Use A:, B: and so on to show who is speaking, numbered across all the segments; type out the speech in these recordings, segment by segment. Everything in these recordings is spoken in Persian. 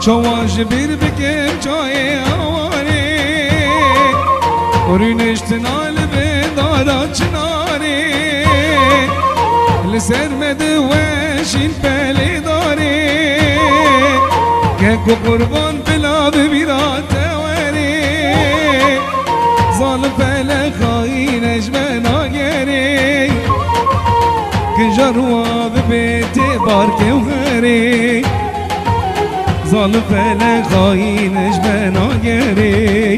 A: چواش بیر بکم چای آواره ورینشت نال به دارا چناره لسر مدوشین پلی داره که قربان بلا ببیرات وره ظالم پل خواهینش بنا گره که جروا به بیت بارکه و غره ظالم پل خواهینش بنا گره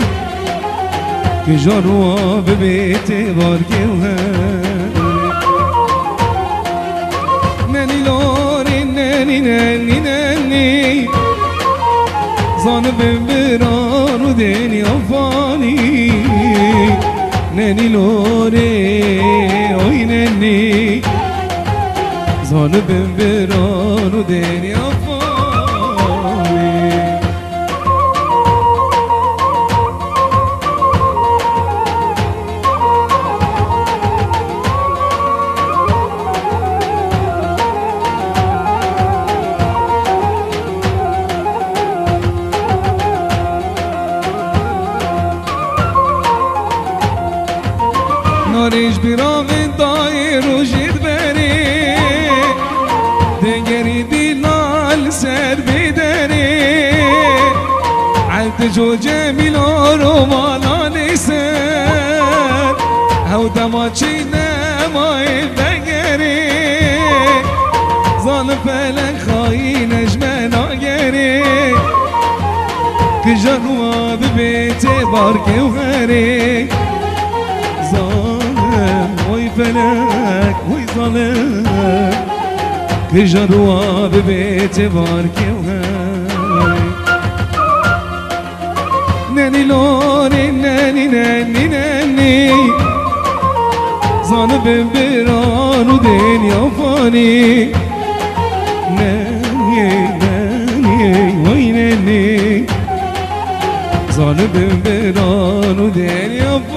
A: که جروا به بیت بارکه و غره ننی لاری ننی ننی ننی ظالم بران و دنی افانی ننی لوری اوی ننی ظالم بران و دنی افانی ناریش بیرام دای روشید بری دگری دیلال سر بیدری عد جو جمیلا رو مالا نیسن او دماچی نمای بگری ظالم فلک خواهینش منا گری که جنوا به بیت بارکه و غری وی فلک وی ظالم که جروا به بیت بارکه و غری ننی لونی ننی ننی ننی ظالم بران و دنیا فانی ننی ننی وی ننی ظالم بران و دنیا فانی